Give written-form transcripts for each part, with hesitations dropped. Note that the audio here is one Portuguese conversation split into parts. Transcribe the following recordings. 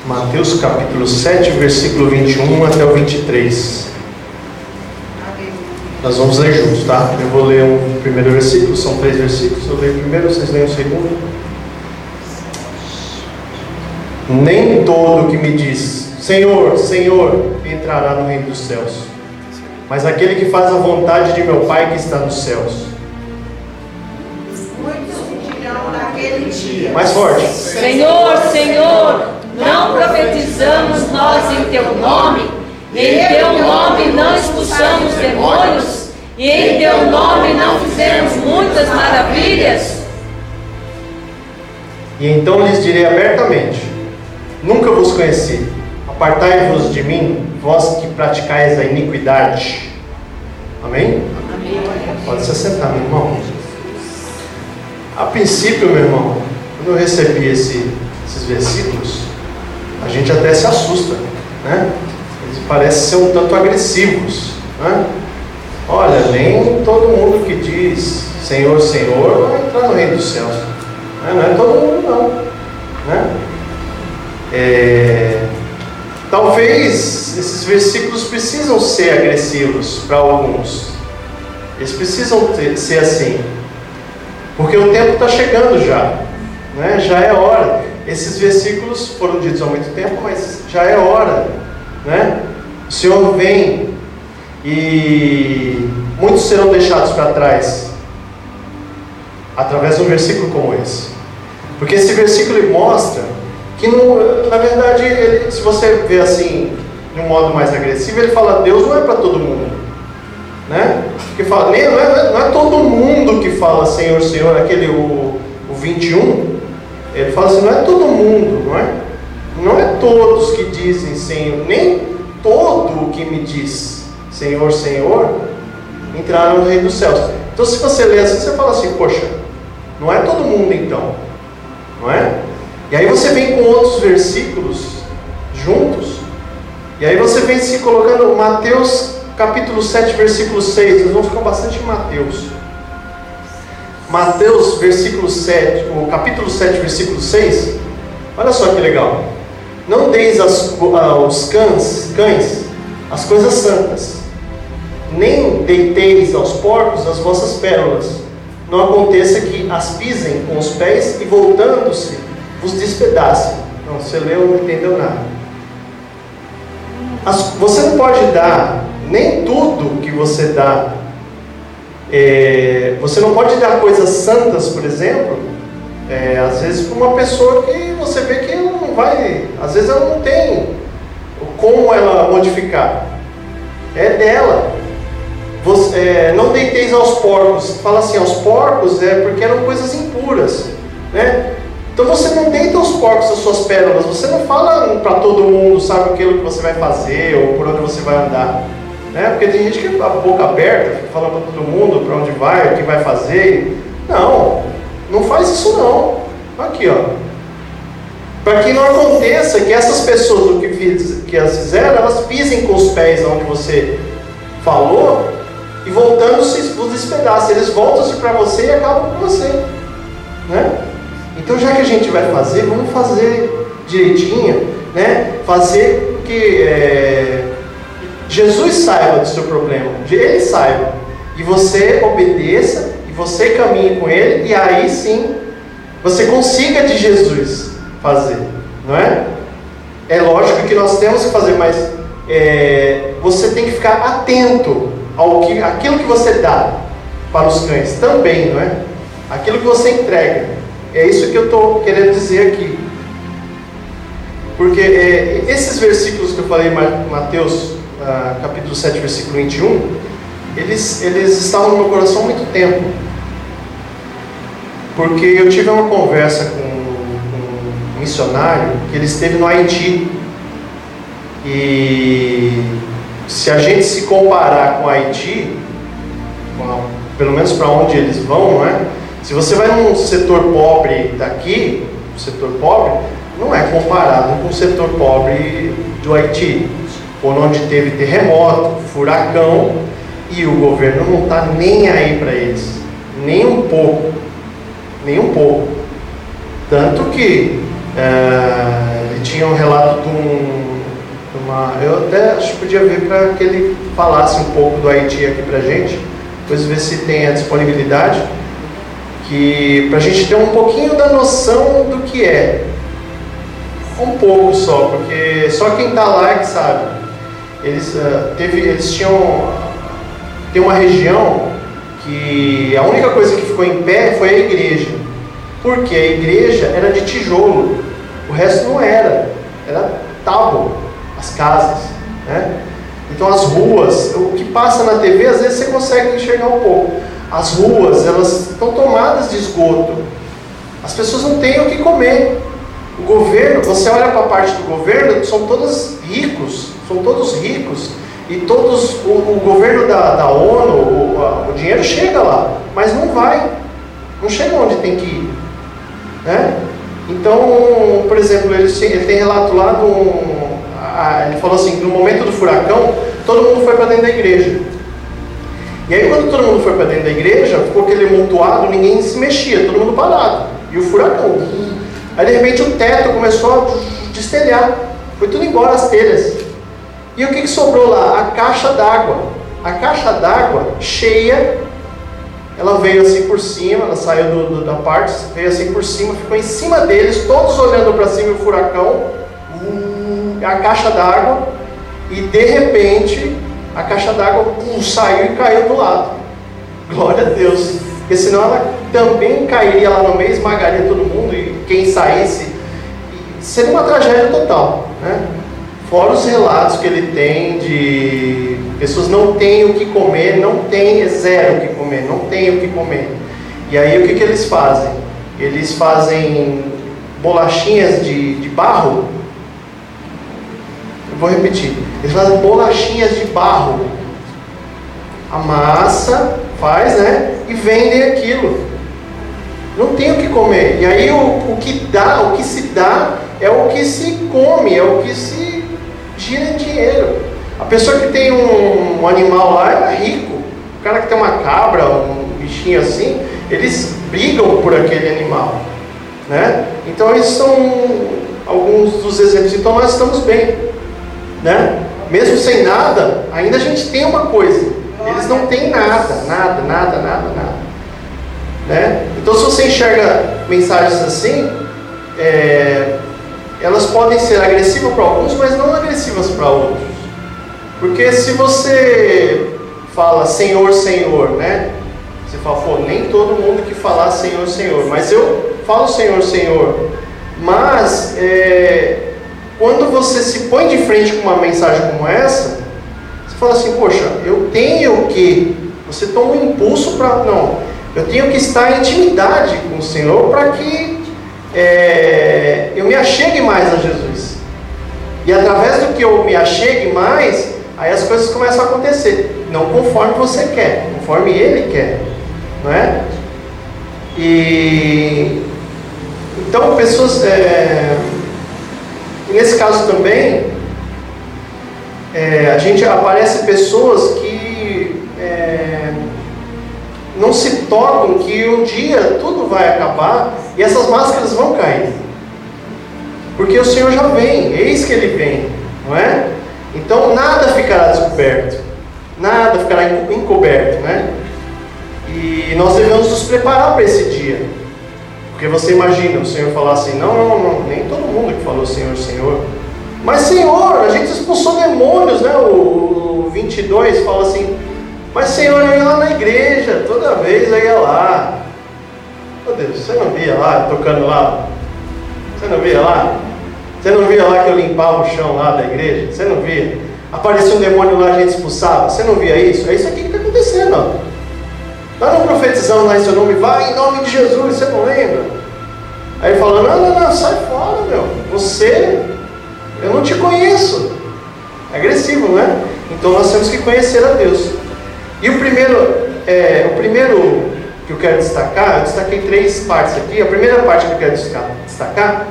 Mateus capítulo 7, versículo 21 até o 23. Nós vamos ler juntos, tá? Eu vou ler o primeiro versículo, são 3 versículos. Eu leio o primeiro, vocês leem o segundo. Nem todo que me diz Senhor, Senhor, entrará no reino dos céus, mas aquele que faz a vontade de meu Pai que está nos céus. Muitos dirão naquele dia: Mais forte. Senhor, Senhor, não profetizamos nós em teu nome? Em teu nome não expulsamos demônios? E em teu nome não fizemos muitas maravilhas? E então lhes direi abertamente: nunca vos conheci. Apartai-vos de mim, vós que praticais a iniquidade. Amém? Amém. Pode se assentar, meu irmão. A princípio, meu irmão, quando eu recebi esses versículos, a gente até se assusta, né? Eles parecem ser um tanto agressivos, né? Olha, nem todo mundo que diz Senhor, Senhor vai entrar no reino dos céus, né? Não é todo mundo não, né? Talvez esses versículos precisam ser agressivos para alguns. Eles precisam ser assim, porque o tempo está chegando já, né? Já é hora. Esses versículos foram ditos há muito tempo, mas já é hora, né? O Senhor vem e muitos serão deixados para trás através de um versículo como esse, porque esse versículo mostra que, na verdade, se você vê assim de um modo mais agressivo, ele fala: Deus não é para todo mundo, né? Porque fala, não é todo mundo que fala Senhor, Senhor. O 21, ele fala assim: não é todo mundo, não é todos que dizem Senhor, nem todo que me diz Senhor, Senhor entraram no reino dos céus. Então, se você lê assim, você fala assim: poxa, não é todo mundo então, não é? E aí você vem com outros versículos juntos, e aí você vem se colocando. Mateus capítulo 7, versículo 6, nós vamos ficar bastante em Mateus. Mateus versículo 7, o capítulo 7, versículo 6, olha só que legal. Não deis aos cães as coisas santas, nem deiteis aos porcos as vossas pérolas, não aconteça que as pisem com os pés e voltando-se vos despedacem. Não, você leu, não entendeu nada. Você não pode dar nem tudo que você dá. Você não pode dar coisas santas, por exemplo, às vezes para uma pessoa que você vê que ela não vai, às vezes ela não tem como ela modificar. É dela. Não deiteis aos porcos. Fala assim, aos porcos porque eram coisas impuras, né? Então você não deita aos porcos as suas pérolas. Você não fala para todo mundo, sabe, aquilo que você vai fazer ou por onde você vai andar, né? Porque tem gente que com a boca aberta fica falando para todo mundo para onde vai, o que vai fazer. Não faz isso não. Aqui, ó, para que não aconteça que essas pessoas, o que elas fizeram, elas pisem com os pés onde você falou e voltando-se os despedaços. Eles voltam-se para você e acabam com você, né? Então, já que a gente vai fazer, vamos fazer direitinho, né? Fazer que Jesus saiba do seu problema, Ele saiba, e você obedeça, e você caminhe com Ele, e aí sim você consiga de Jesus fazer, não é? É lógico que nós temos que fazer, mas você tem que ficar atento àquilo que você dá para os cães também, não é? Aquilo que você entrega. É isso que eu estou querendo dizer aqui. Porque esses versículos que eu falei, Mateus capítulo 7, versículo 21, eles estavam no meu coração há muito tempo. Porque eu tive uma conversa com um missionário que ele esteve no Haiti. E se a gente se comparar com o Haiti, pelo menos para onde eles vão, não é? Se você vai num setor pobre daqui, o setor pobre não é comparado com o setor pobre do Haiti, onde teve terremoto, furacão, e o governo não está nem aí para eles, nem um pouco. Tanto que ele tinha um relato eu até acho que podia ver para que ele falasse um pouco do Haiti aqui pra gente, depois ver se tem a disponibilidade, que pra gente ter um pouquinho da noção do que é. Um pouco só, porque só quem está lá é que sabe. Eles tem uma região que a única coisa que ficou em pé foi a igreja. Porque a igreja era de tijolo, o resto não era tábua, as casas, né? Então as ruas, o que passa na TV às vezes você consegue enxergar um pouco. As ruas, elas estão tomadas de esgoto. As pessoas não têm o que comer. O governo, você olha para a parte do governo, são todos ricos, e todos, o governo da ONU, o dinheiro chega lá, mas não chega onde tem que ir, né? Então, por exemplo, ele tem relato lá, ele falou assim, no momento do furacão, todo mundo foi para dentro da igreja. E aí quando todo mundo foi para dentro da igreja, ficou aquele amontoado, ninguém se mexia, todo mundo parado, e o furacão. Aí de repente o teto começou a destelhar, foi tudo embora as telhas. E o que sobrou lá? A caixa d'água. A caixa d'água cheia, ela veio assim por cima, ela saiu da parte, veio assim por cima, ficou em cima deles, todos olhando para cima, o furacão, a caixa d'água, e de repente a caixa d'água saiu e caiu do lado. Glória a Deus. Porque senão ela também cairia lá no meio, esmagaria todo mundo, e quem saísse, seria uma tragédia total, né? Fora os relatos que ele tem de pessoas não têm o que comer, zero o que comer, não tem o que comer. E aí o que eles fazem? Eles fazem bolachinhas de barro. Eu vou repetir. Eles fazem bolachinhas de barro. Amassa, faz, né? E vendem aquilo. Não tem o que comer. E aí o que se dá é o que se come, é o que se gira em dinheiro. A pessoa que tem um animal lá é rico. O cara que tem uma cabra, um bichinho assim, eles brigam por aquele animal, né? Então esses são alguns dos exemplos. Então nós estamos bem, né? Mesmo sem nada, ainda a gente tem uma coisa. Eles não têm nada, né? Então se você enxerga mensagens assim, elas podem ser agressivas para alguns, mas não agressivas para outros. Porque se você fala Senhor, Senhor, né? Você fala, pô, nem todo mundo que falar Senhor, Senhor, mas eu falo Senhor, Senhor. Mas quando você se põe de frente com uma mensagem como essa, você fala assim, poxa, eu tenho que... Você toma um impulso para... Não, eu tenho que estar em intimidade com o Senhor para que eu me achegue mais a Jesus. E através do que eu me achegue mais, aí as coisas começam a acontecer. Não conforme você quer, conforme Ele quer, não é? E então pessoas, nesse caso também, aparece pessoas que não se tocam que um dia tudo vai acabar e essas máscaras vão cair, porque o Senhor já vem, eis que Ele vem, não é? Então nada ficará descoberto, nada ficará encoberto, né? E nós devemos nos preparar para esse dia, porque você imagina o Senhor falar assim, não, nem todo mundo que falou Senhor, Senhor, mas Senhor, a gente expulsou demônios, né? O 22 fala assim, mas Senhor, eu ia lá na igreja, toda vez eu ia lá. Meu Deus, você não via lá, tocando lá? Você não via lá? Você não via lá que eu limpava o chão lá da igreja? Você não via? Aparecia um demônio lá, a gente expulsava. Você não via isso? É isso aqui que está acontecendo, ó. Nós não profetizamos lá em seu nome, vai em nome de Jesus, você não lembra? Aí ele fala, não, sai fora, meu. Eu não te conheço. É agressivo, não é? Então nós temos que conhecer a Deus. E o primeiro que eu quero destacar, eu destaquei 3 partes aqui. A primeira parte que eu quero destacar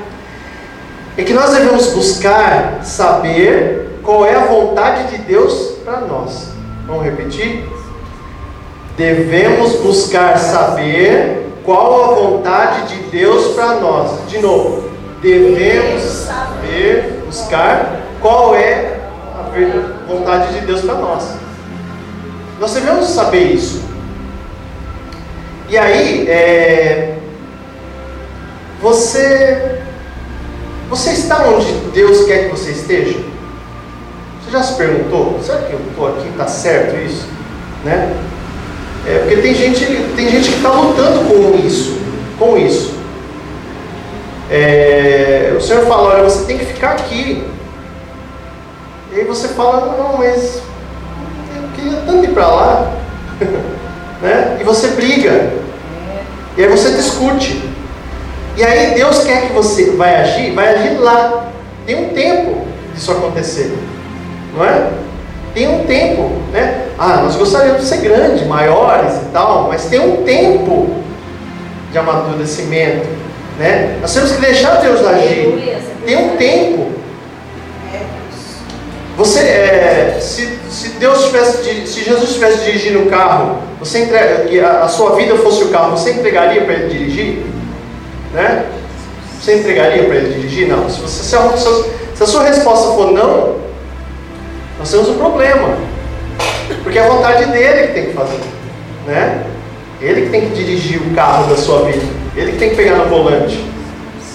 é que nós devemos buscar saber qual é a vontade de Deus para nós. Vamos repetir? Devemos buscar saber qual a vontade de Deus para nós. De novo, devemos saber saber, buscar qual é a vontade de Deus para nós. Nós devemos saber isso. E aí, você está onde Deus quer que você esteja? Você já se perguntou? Será que eu estou aqui? Está certo isso? Né? Porque tem gente que está lutando com isso. O Senhor fala, olha, você tem que ficar aqui. E aí você fala, não, mas eu queria tanto ir para lá. Né? E você briga. E aí você discute. E aí Deus quer que você vai agir lá. Tem um tempo disso acontecer. Não é? Tem um tempo, né? Nós gostaríamos de ser grandes, maiores e tal, mas tem um tempo de amadurecimento, né? Nós temos que deixar Deus agir. Tem um tempo. Se Jesus estivesse dirigindo um carro, e a sua vida fosse o carro, você entregaria para ele dirigir? Né? Você entregaria para ele dirigir? Não. Se a sua resposta for não, nós temos um problema, porque é a vontade dele que tem que fazer, né? Ele que tem que dirigir o carro da sua vida, ele que tem que pegar no volante,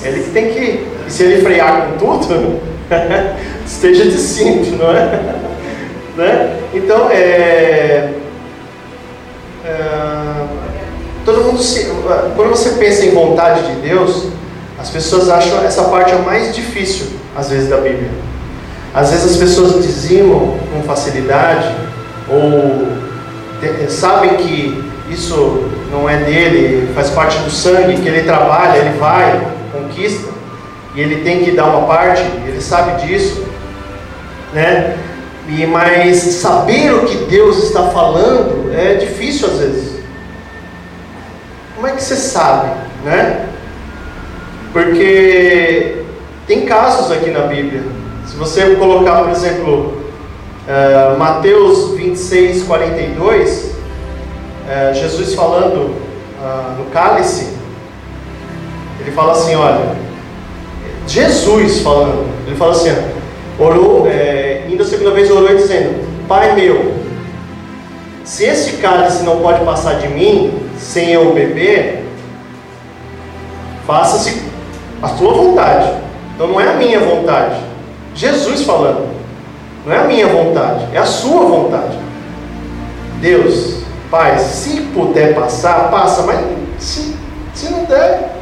ele que tem que, e se ele frear com tudo, esteja de cinto, não é? Né? Então, todo mundo quando você pensa em vontade de Deus, as pessoas acham essa parte a mais difícil, às vezes, da Bíblia. Às vezes as pessoas dizimam com facilidade, ou sabem que isso não é dele, faz parte do sangue, que ele trabalha, ele vai, conquista, e ele tem que dar uma parte, ele sabe disso, né? Mas saber o que Deus está falando é difícil às vezes. Como é que você sabe, né? Porque tem casos aqui na Bíblia. Se você colocar, por exemplo, Mateus 26, 42, Jesus falando no cálice, ele fala assim, olha, Jesus falando, ele fala assim, orou, ainda a segunda vez orou dizendo, Pai meu, se esse cálice não pode passar de mim, sem eu beber, faça-se a tua vontade. Então não é a minha vontade. Jesus falando, não é a minha vontade, é a sua vontade. Deus, Pai, se puder passar, passa, mas se não der,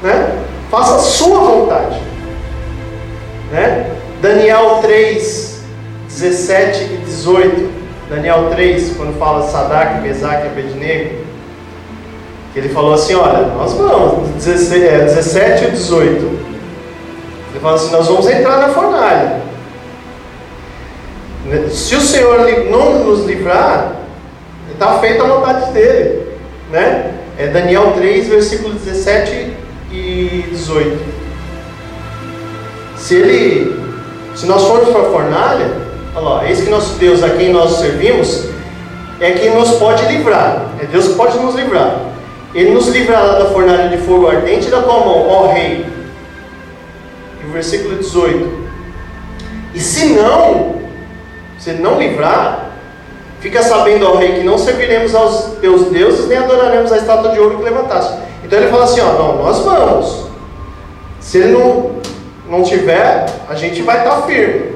né? Faça a sua vontade, né? Daniel 3, 17 e 18. Daniel 3, quando fala de Sadraque, Mesaque e Abednego, que ele falou assim, olha, nós vamos, 17 e 18. Ele fala assim, nós vamos entrar na fornalha. Se o Senhor não nos livrar, está feita a vontade dele, né? É Daniel 3, versículo 17 e 18. Se nós formos para a fornalha, olha lá, eis que nosso Deus, a quem nós servimos, é quem nos pode livrar. É Deus que pode nos livrar. Ele nos livrará da fornalha de fogo ardente da tua mão, ó rei. E o versículo 18. E se não livrar, fica sabendo, ó rei, que não serviremos aos teus deuses, nem adoraremos a estátua de ouro que levantaste. Então ele fala assim, ó, não, nós vamos. Se ele não tiver, a gente vai estar firme.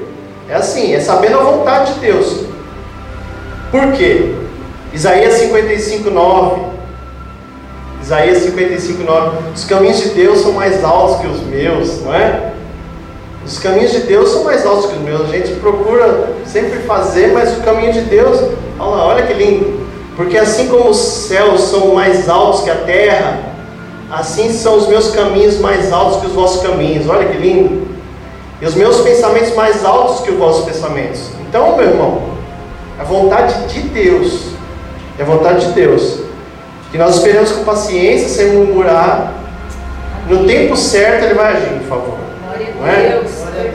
É assim, é sabendo a vontade de Deus. Por quê? Isaías 55:9. Isaías 55:9. Os caminhos de Deus são mais altos que os meus, não é? Os caminhos de Deus são mais altos que os meus. A gente procura sempre fazer, mas o caminho de Deus, olha que lindo. Porque assim como os céus são mais altos que a terra, assim são os meus caminhos mais altos que os vossos caminhos. Olha que lindo. E os meus pensamentos mais altos que os vossos pensamentos. Então, meu irmão, é a vontade de Deus. É a vontade de Deus. Que nós esperamos com paciência, sem murmurar. No tempo certo Ele vai agir, por favor. Não é?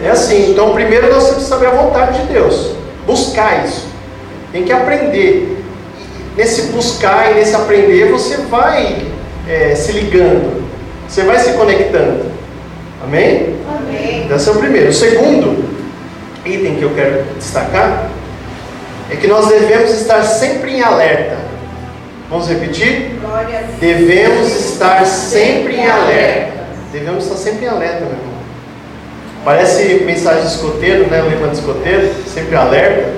É assim. Então, primeiro nós temos que saber a vontade de Deus. Buscar isso. Tem que aprender. E nesse buscar e nesse aprender, você vai se ligando. Você vai se conectando. Amém? Amém. Esse é o primeiro. O segundo item que eu quero destacar é que nós devemos estar sempre em alerta. Vamos repetir? Glória a Deus. Devemos estar sempre em alerta. Devemos estar sempre em alerta, meu irmão. Parece mensagem de escoteiro, né? O lema de escoteiro, sempre alerta.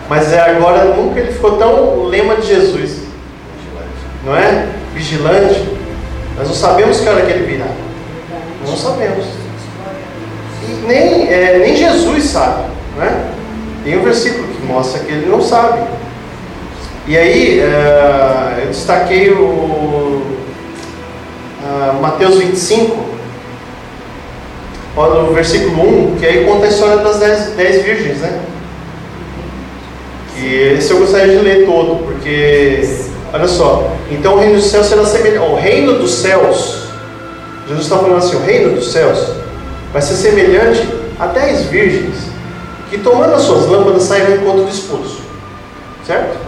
Mas agora nunca ele ficou tão o lema de Jesus. Não é? Vigilante. Nós não sabemos que hora que ele virá. Não sabemos. E nem Jesus sabe, não é? Tem um versículo que mostra que ele não sabe. E aí, eu destaquei o Mateus 25, olha o versículo 1, que aí conta a história das 10 virgens, né? E esse eu gostaria de ler todo, porque, olha só, então o reino dos céus será semelhante, o reino dos céus, Jesus está falando assim, o reino dos céus vai ser semelhante a 10 virgens, que tomando as suas lâmpadas saíram ao encontro do esposo, certo?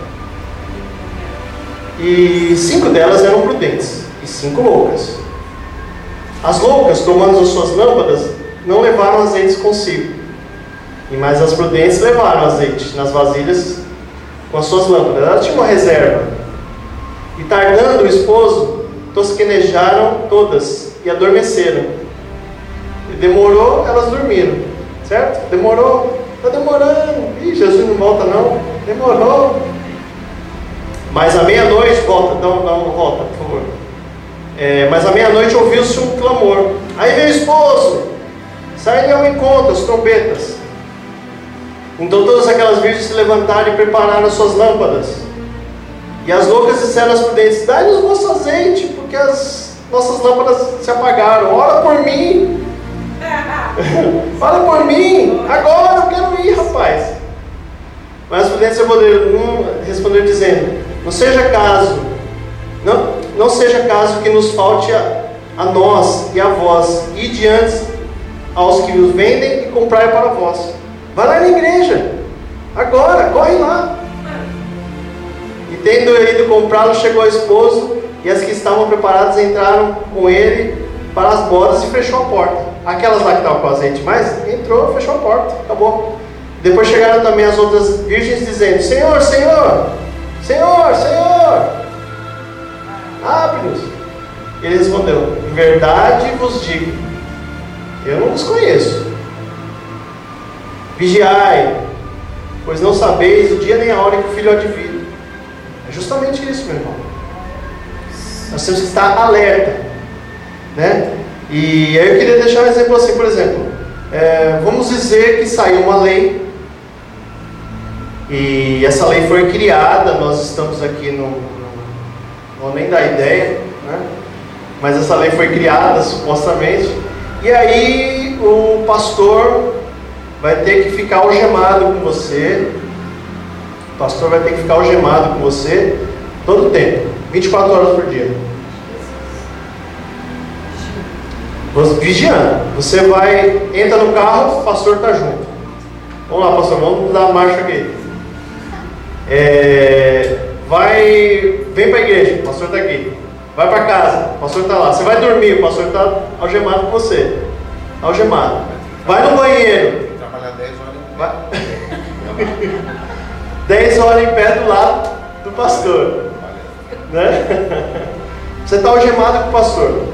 E 5 delas eram prudentes, e 5 loucas. As loucas, tomando as suas lâmpadas, não levaram azeites consigo, mas as prudentes levaram azeite nas vasilhas com as suas lâmpadas. Elas tinham uma reserva. E tardando o esposo, tosquenejaram todas e adormeceram. E demorou, elas dormiram, certo? Demorou, está demorando. Ih, Jesus não volta não. Demorou. Mas à meia-noite, volta, não volta, por favor. Mas à meia-noite ouviu-se um clamor. Aí veio o esposo, saíram ao encontro, as trombetas. Então todas aquelas virgens se levantaram e prepararam as suas lâmpadas. E as loucas disseram às prudentes: dai-nos o vosso azeite, porque as nossas lâmpadas se apagaram. Ora por mim. Ora por mim. Agora eu quero ir, rapaz. Mas as prudentes responderam dizendo: não seja caso que nos falte a nós e a vós, e diante aos que os vendem e comprai para vós. Vai lá na igreja, agora, corre lá. E tendo ido comprá-lo, chegou o esposo, e as que estavam preparadas entraram com ele para as bodas e fechou a porta. Aquelas lá que estavam com azeite mais, entrou, fechou a porta, acabou. Depois chegaram também as outras virgens dizendo: Senhor, Senhor, Senhor, Senhor, abre-nos. Ele respondeu: em verdade vos digo, eu não vos conheço. Vigiai, pois não sabeis o dia nem a hora que o Filho há de vir. É justamente isso, meu irmão. Nós temos que estar alerta, né? E aí eu queria deixar um exemplo assim, por exemplo, vamos dizer que saiu uma lei, e essa lei foi criada, nós estamos aqui não vou nem dar ideia, né? Mas essa lei foi criada supostamente, e aí o pastor vai ter que ficar algemado com você. O pastor vai ter que ficar algemado com você todo o tempo, 24 horas por dia. Vigiando. Você entra no carro, o pastor está junto. Vamos lá, pastor, vamos dar a marcha aqui. Vem para a igreja, o pastor está aqui. Vai para casa, o pastor está lá. Você vai dormir, o pastor está algemado com você. Algemado. Vai no banheiro. 10 horas em pé do lado do pastor, né? Você está algemado com o pastor.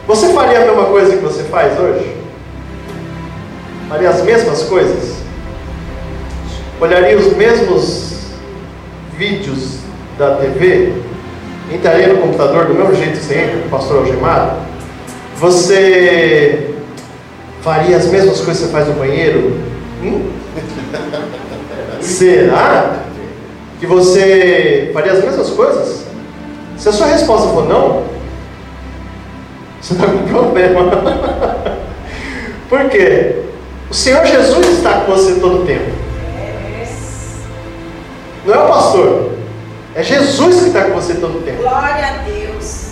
Você faria a mesma coisa que você faz hoje? Faria as mesmas coisas? Olharia os mesmos vídeos da TV? Entraria no computador do mesmo jeito que você entra com o pastor algemado? Você faria as mesmas coisas que você faz no banheiro? Será que você faria as mesmas coisas? Se a sua resposta for não, você está com problema. Por quê? O Senhor Jesus está com você todo o tempo. Não é o pastor, é Jesus que está com você todo o tempo. Glória a Deus.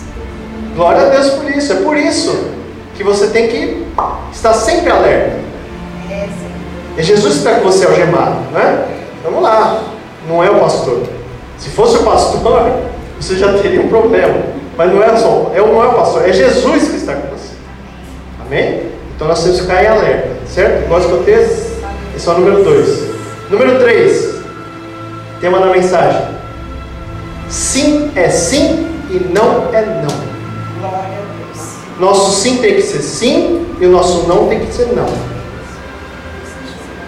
Glória a Deus por isso. É por isso que você tem que estar sempre alerta. É Jesus que está com você algemado, não é? Vamos lá, não é o pastor. Se fosse o pastor, você já teria um problema. Mas não é o pastor, é Jesus que está com você. Amém? Então Então nós temos que ficar em alerta, certo? Gosta do texto? Esse é o número 2. Número 3, tema da mensagem: sim é sim e não é não. Nosso sim tem que ser sim e o nosso não tem que ser não.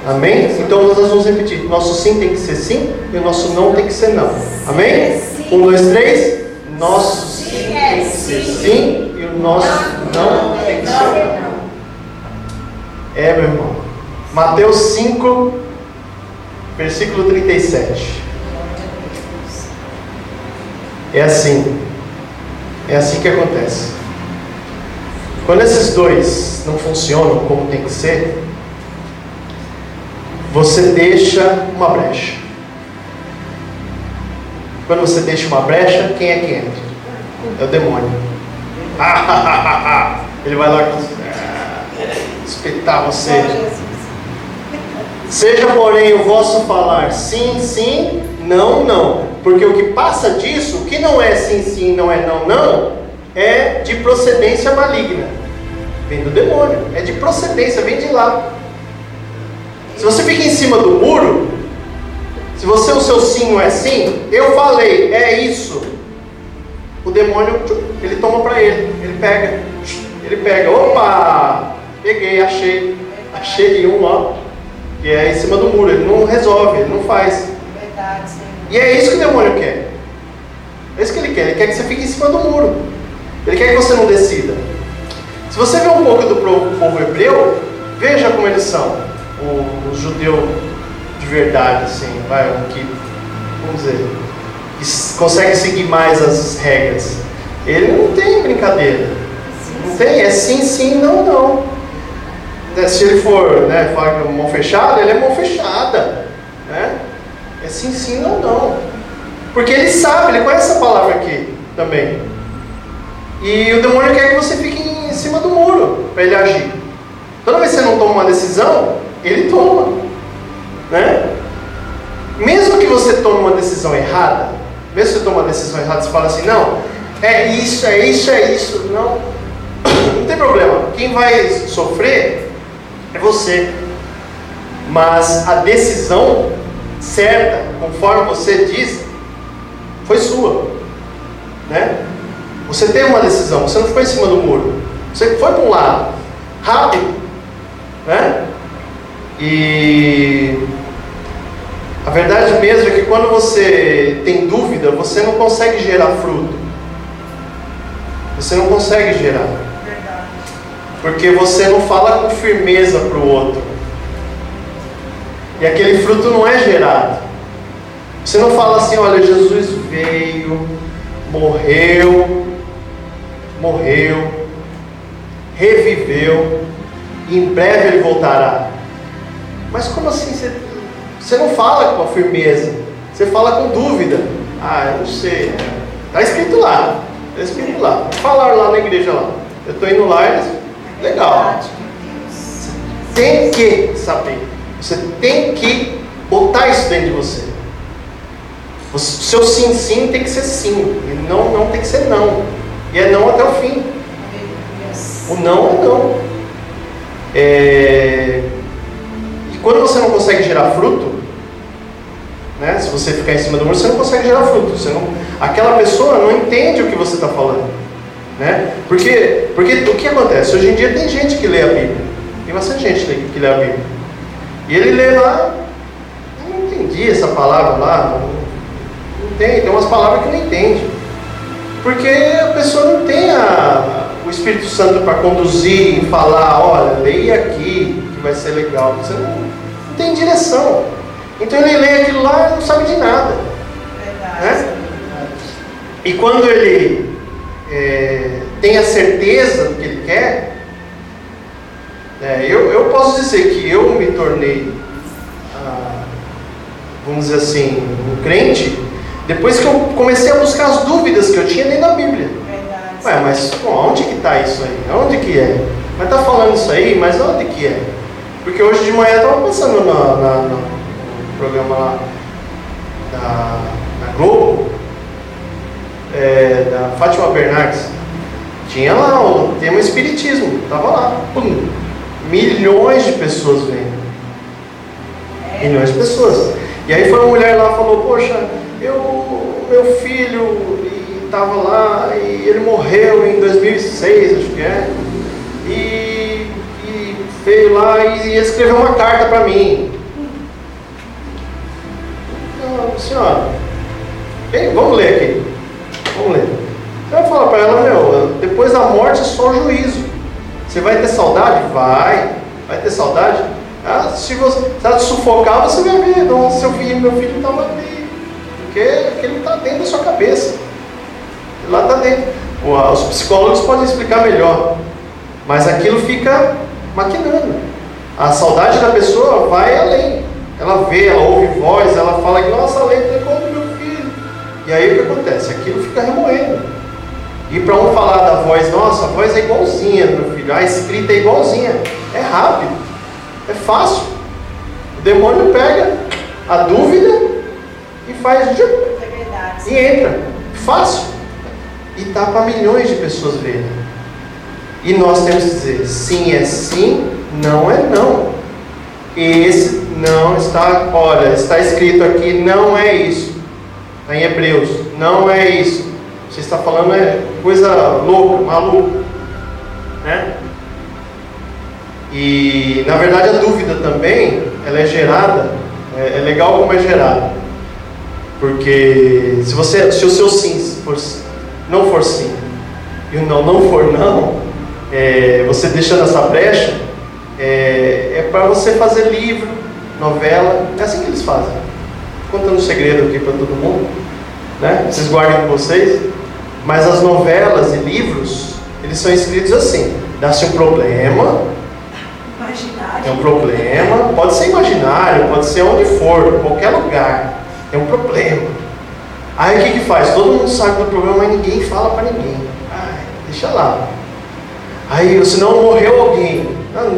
Amém? Então nós vamos repetir: nosso sim tem que ser sim e o nosso não tem que ser não. Amém? 1, 2, 3. Nosso sim tem que ser sim e o nosso não tem que ser não. Meu irmão. Mateus 5, versículo 37. É assim que acontece. Quando esses dois não funcionam como tem que ser, você deixa uma brecha. Quando você deixa uma brecha, quem é que entra? É o demônio. Ele vai lá espetar você. Seja, porém, o vosso falar sim, sim, não, não. Porque o que passa disso, o que não é sim, sim, não é não, não, é de procedência maligna. Vem do demônio. É de procedência, vem de lá. Se você fica em cima do muro, se o seu sim não é sim, eu falei, é isso. O demônio, ele toma para ele. Ele pega. Opa! Peguei, achei um, ó. Que é em cima do muro. Ele não resolve, ele não faz. Verdade, sim. E é isso que o demônio quer. É isso que ele quer. Ele quer que você fique em cima do muro. Ele quer que você não decida. Se você vê um pouco do povo hebreu, veja como eles são. O judeu de verdade, assim, vamos dizer, que consegue seguir mais as regras. Ele não tem brincadeira. Não tem, é sim, sim, não, não. Se ele for, falar que é mão fechada, ele é mão fechada, né? É sim, sim, não, não. Porque ele sabe, ele conhece essa palavra aqui também. E o demônio quer que você fique em cima do muro para ele agir. Toda vez que você não toma uma decisão, ele toma, né? Mesmo que você tome uma decisão errada, você fala assim, não, é isso, não tem problema. Quem vai sofrer é você. Mas a decisão certa, conforme você diz, foi sua, né? Você teve uma decisão, você não ficou em cima do muro, você foi para um lado, rápido, né? E a verdade mesmo é que quando você tem dúvida, você não consegue gerar fruto. Você não consegue gerar. Porque você não fala com firmeza para o outro. E aquele fruto não é gerado. Você não fala assim, olha, Jesus veio, morreu, reviveu, e em breve ele voltará. Mas como assim? Você não fala com a firmeza, você fala com dúvida. Eu não sei. Está escrito lá. Falaram lá na igreja lá. Eu estou indo lá e eles... Legal. Você tem que saber. Você tem que botar isso dentro de você. O seu sim, sim tem que ser sim. E não, não tem que ser não. E é não até o fim. O não é não. E quando você não consegue gerar fruto, né? Se você ficar em cima do muro, você não consegue gerar fruto. Aquela pessoa não entende o que você está falando, né? Porque o que acontece? Hoje em dia tem gente que lê a Bíblia. Tem bastante gente que lê a Bíblia. E ele lê lá, eu não entendi essa palavra lá, não tem umas palavras que não entende. Porque a pessoa não tem o Espírito Santo para conduzir e falar, olha, leia aqui, que vai ser legal. Você não tem direção. Então ele lê aquilo lá e não sabe de nada. Né? E quando ele tem a certeza do que ele quer, eu posso dizer que eu me tornei, vamos dizer assim, um crente, depois que eu comecei a buscar as dúvidas que eu tinha dentro da Bíblia. Ué, mas onde que está isso aí? Onde que é? Mas está falando isso aí, mas onde que é? Porque hoje de manhã eu estava passando no programa lá da Globo, da Fátima Bernardes. Tinha lá o tema Espiritismo, estava lá. milhões de pessoas vêm. Milhões de pessoas. E aí foi uma mulher lá e falou, poxa, meu filho estava lá e ele morreu em 2006, acho que é. E veio lá e escreveu uma carta para mim. Então, senhora, vamos ler aqui. Vamos ler. Você vai falar para ela, depois da morte é só o juízo. Você vai ter saudade? Vai ter saudade? Se te sufocar, você vai ver, não, meu filho estava ali. Porque ele está dentro da sua cabeça. Lá está dentro. Os psicólogos podem explicar melhor. Mas aquilo fica maquinando. A saudade da pessoa vai além. Ela vê, ela ouve voz, ela fala que, nossa, lembra como meu filho. E aí o que acontece? Aquilo fica remoendo. E para um falar da voz, nossa, a voz é igualzinha do meu filho, a escrita é igualzinha. É rápido, é fácil. O demônio pega a dúvida e faz e entra. Fácil. E tá para milhões de pessoas verem. E nós temos que dizer, sim é sim, não é não. Esse não está, olha, está escrito aqui, não é isso. Está em Hebreus, não é isso. Você está falando coisa louca, maluca, né? E na verdade a dúvida também, ela é gerada, é legal como é gerada. Porque se o seu sim não for sim e o não for não, você deixando essa brecha, é para você fazer livro, novela, é assim que eles fazem. Contando um segredo aqui para todo mundo, né? Vocês guardem com vocês. Mas as novelas e livros, eles são escritos assim: dá-se um problema, é um problema, pode ser imaginário, pode ser onde for, qualquer lugar, é um problema. Aí o que faz? Todo mundo sabe do problema, mas ninguém fala para ninguém. Deixa lá. Aí, senão morreu alguém. Não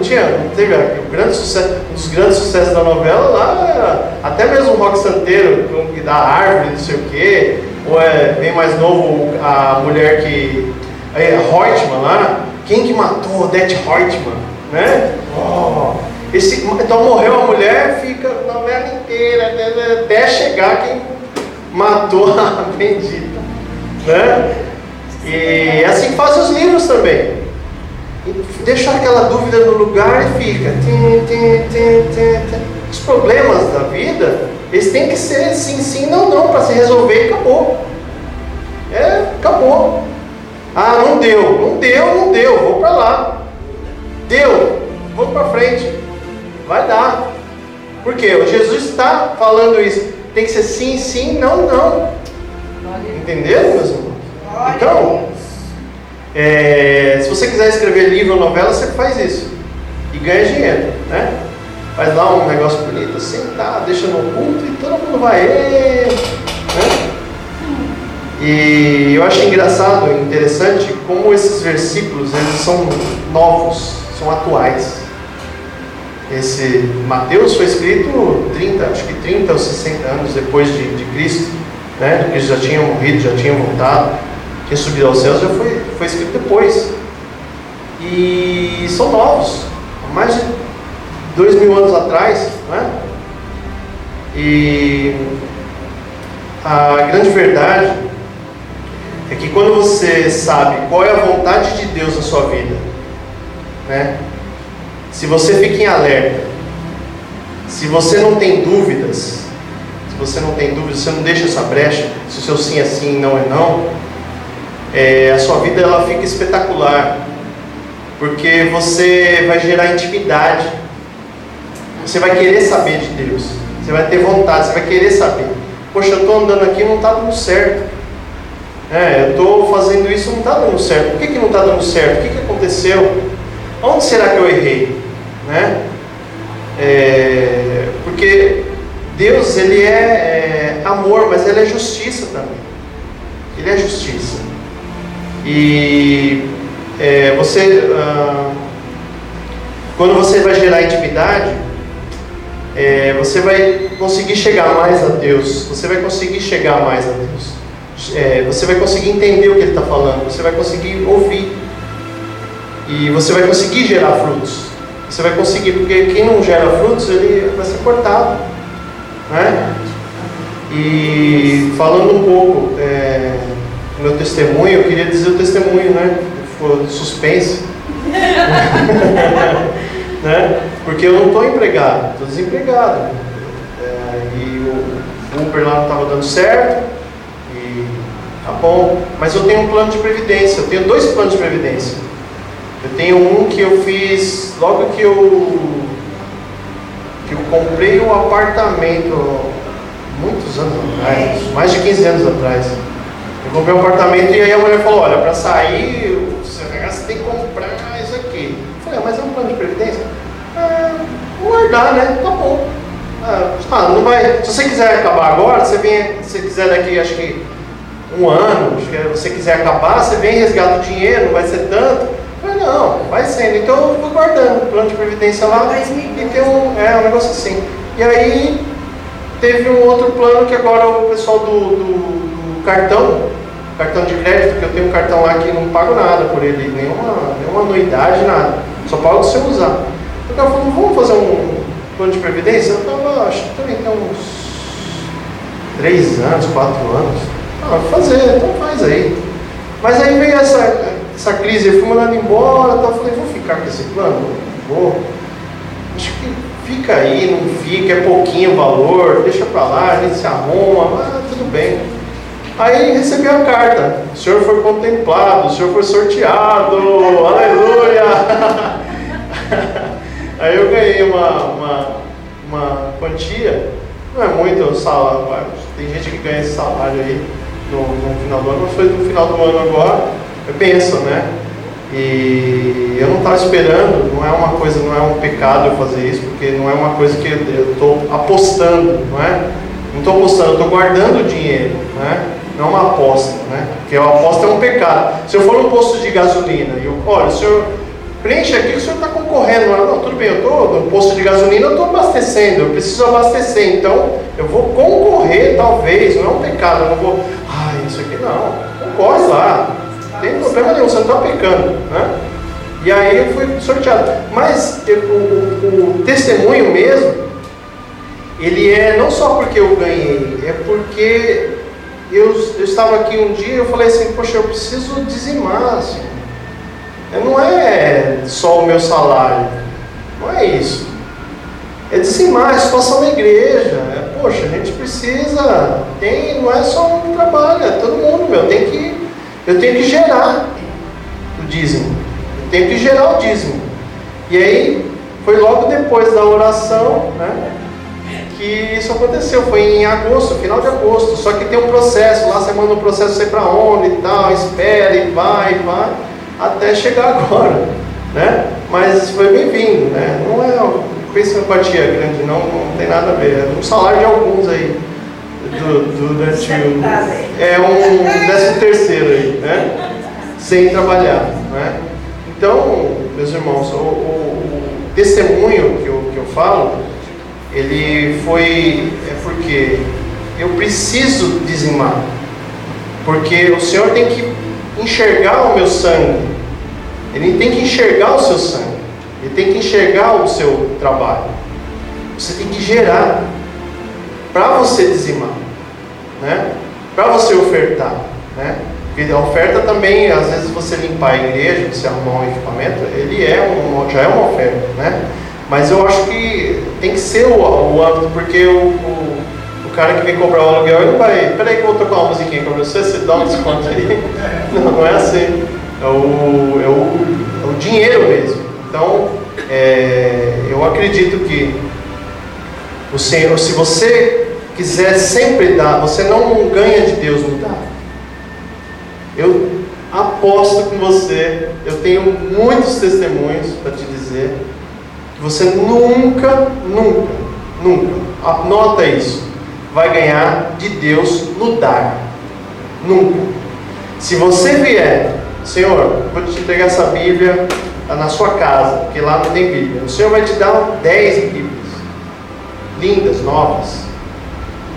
teve um dos grandes sucessos da novela lá, até mesmo o Rock Santeiro, da árvore, não sei o quê, ou bem mais novo, a mulher que... Reutemann lá, quem que matou Odete Reutemann, né? Então morreu a mulher, fica a novela inteira, até chegar quem matou a bendita, né? E assim fazem os livros também. Deixa aquela dúvida no lugar e fica. Os problemas da vida, eles têm que ser sim, sim, não, não, para se resolver e acabou. Acabou. Não deu, vou para lá. Deu, vou para frente. Vai dar. Por quê? O Jesus está falando isso. Tem que ser sim, sim, não, não. Entenderam, meus irmãos? Então, se você quiser escrever livro ou novela, você faz isso e ganha dinheiro, né? Faz lá um negócio bonito assim, deixa no culto e todo mundo vai, né? E eu acho engraçado, interessante como esses versículos, eles são novos, são atuais. Esse Mateus foi escrito 30 ou 60 anos depois de Cristo, né? Porque já tinham morrido, já tinham voltado, tinha subido aos céus, já foi escrito depois. E são novos, há mais de 2000 anos atrás, né? E a grande verdade é que quando você sabe qual é a vontade de Deus na sua vida, né? Se você fica em alerta, se você não tem dúvidas, você não deixa essa brecha, se o seu sim é sim, não é não, a sua vida ela fica espetacular, porque você vai gerar intimidade, você vai querer saber de Deus, você vai ter vontade, você vai querer saber. Poxa, eu estou andando aqui e não está dando certo, eu estou fazendo isso e não está dando certo. Por que não está dando certo? O que aconteceu? Onde será que eu errei? Né? Porque Deus, Ele é amor, mas Ele é justiça também. Ele é justiça. E quando você vai gerar intimidade, você vai conseguir chegar mais a Deus. Você vai conseguir chegar mais a Deus. Você vai conseguir entender o que Ele está falando. Você vai conseguir ouvir. E você vai conseguir gerar frutos. Você vai conseguir, porque quem não gera frutos, ele vai ser cortado, né? E falando um pouco do meu testemunho, eu queria dizer o testemunho, né? Ficou suspense. Né? Porque eu não estou empregado, estou desempregado. E o Uber lá não estava dando certo. E tá bom. Mas eu tenho um plano de previdência. Eu tenho 2 planos de previdência. Eu tenho um que eu fiz logo que eu comprei um apartamento, muitos anos atrás, mais de 15 anos atrás. Eu comprei um apartamento e aí a mulher falou: olha, para sair, você tem que comprar isso aqui. Eu falei: mas é um plano de previdência? Vou guardar, né? Tá bom. Não vai, se você quiser acabar agora, se você quiser daqui, acho que 1 ano, se você quiser acabar, você vem e resgata o dinheiro, não vai ser tanto. Eu falei: não, vai sendo. Então eu vou guardando o plano de previdência lá e tem um negócio assim. E aí teve um outro plano que agora o pessoal do cartão de crédito, que eu tenho um cartão lá que não pago nada por ele, nenhuma anuidade, nada. Só pago se eu usar. O cara falou: vamos fazer um plano de previdência? Eu tava, acho que também tem uns 3 anos, 4 anos. Vou fazer, então faz aí. Mas aí veio essa crise, eu fui mandado embora, eu falei: vou ficar com esse plano? Vou. Acho que fica aí, não fica, é pouquinho o valor, deixa pra lá, a gente se arruma, tudo bem. Aí recebi a carta: o senhor foi contemplado, o senhor foi sorteado, aleluia! Aí eu ganhei uma quantia, não é muito salário, tem gente que ganha esse salário aí no final do ano, mas foi no final do ano agora, eu penso, né? E eu não estava esperando, não é um pecado eu fazer isso, porque não é uma coisa que eu estou apostando, não é? Não estou apostando, eu estou guardando o dinheiro, né? Não é uma aposta, né? Porque a aposta é um pecado. Se eu for num posto de gasolina e olha, o senhor preenche aqui que o senhor está concorrendo. Não, tudo bem, eu estou no posto de gasolina, eu estou abastecendo, eu preciso abastecer, então eu vou concorrer, talvez, não é um pecado, eu não vou, isso aqui não, concorre lá, não tem problema nenhum, você não está pecando, né? E aí eu fui sorteado. Mas o testemunho mesmo, ele é não só porque eu ganhei, é porque eu estava aqui um dia e eu falei assim: poxa, eu preciso dizimar, assim. Não é só o meu salário, não é isso. É dizimar, é situação da igreja. Poxa, a gente precisa, não é só um trabalho, é todo mundo, eu tenho que gerar o dízimo. Eu tenho que gerar o dízimo. E aí, foi logo depois da oração, né, que isso aconteceu. Foi em agosto, final de agosto. Só que tem um processo, lá você manda um processo, sei para onde e tal, espera e vai, até chegar agora, né? Mas foi bem-vindo, né? Não é com simpatia grande, não tem nada a ver. É um salário de alguns aí, durante um 13º aí, né? Sem trabalhar, né? Então, meus irmãos, o testemunho que eu falo, ele porque eu preciso dizimar, porque o Senhor tem que enxergar o meu sangue, Ele tem que enxergar o seu sangue, Ele tem que enxergar o seu trabalho. Você tem que gerar para você dizimar, né? Para você ofertar, né? Porque a oferta também, às vezes você limpar a igreja, você arrumar um equipamento, ele já é uma oferta, né? Mas eu acho que tem que ser o âmbito, porque o cara que vem cobrar o aluguel, ele não vai, peraí que eu vou tocar uma musiquinha para você dá um desconto aí. Não é assim. É o dinheiro mesmo. Então, eu acredito que o Senhor, se você quiser sempre dar, você não ganha de Deus no dar. Eu aposto com você, eu tenho muitos testemunhos para te dizer, que você nunca, anota isso, vai ganhar de Deus no dar. Nunca. Se você vier, Senhor, vou te entregar essa Bíblia na sua casa, porque lá não tem Bíblia. O Senhor vai te dar 10 Bíblias, lindas, novas.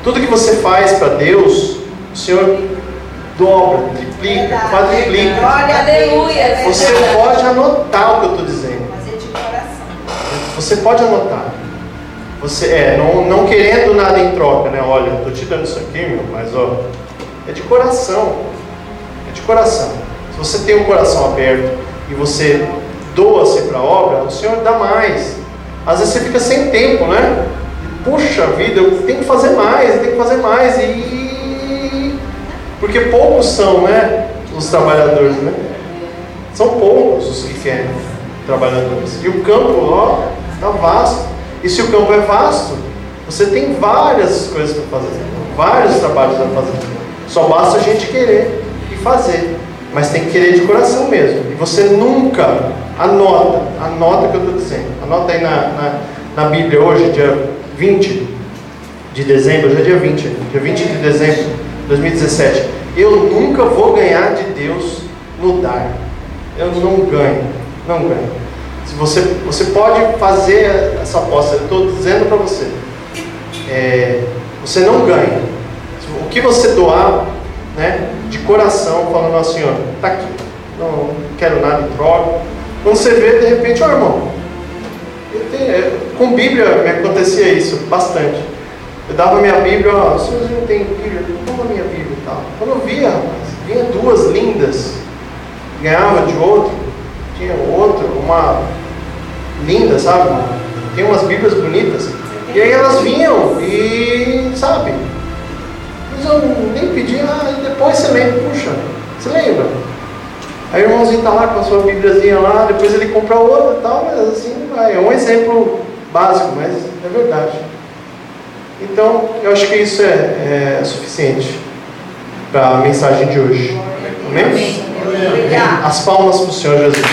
Tudo que você faz para Deus, o Senhor dobra, triplica, quadriplica. Aleluia. Você pode anotar o que eu estou dizendo. Fazer de coração. você pode anotar. Você não querendo nada em troca, né? Olha, estou te dando isso aqui, meu, mas ó, é de coração. É de coração. Se você tem um coração aberto e você doa-se para a obra, o Senhor dá mais. Às vezes você fica sem tempo, né? Puxa vida, eu tenho que fazer mais, eu tenho que fazer mais. Porque poucos são, né, os trabalhadores, né? São poucos os que querem trabalhadores. E o campo, ó, está vasto. E se o campo é vasto, você tem várias coisas para fazer, vários trabalhos para fazer. Só basta a gente querer e fazer. Mas tem que querer de coração mesmo. E você nunca, anota o que eu estou dizendo. Anota aí na Bíblia hoje, dia 20 de dezembro, hoje é dia 20 de dezembro de 2017. Eu nunca vou ganhar de Deus no dar. Eu não ganho. Se você pode fazer essa aposta, eu estou dizendo para você, você não ganha. O que você doar, né, de coração, falando assim, ó, tá aqui, não quero nada em troca. Quando você vê, de repente, ó, irmão, com Bíblia me acontecia isso bastante. Eu dava minha Bíblia, ó, se você não tem Bíblia, toma minha Bíblia e tal. Quando eu via, rapaz, vinha duas lindas, ganhava de outro, tinha outro, uma linda, sabe? Tem umas Bíblias bonitas. E aí elas vinham e, sabe? Mas eu nem pedi, e depois você lembra, puxa, você lembra? Aí o irmãozinho está lá com a sua Bíbliazinha lá, depois ele compra outra e tal, mas assim, é um exemplo básico, mas é verdade. Então, eu acho que isso é suficiente para a mensagem de hoje. Amém? Amém. As palmas para o Senhor Jesus.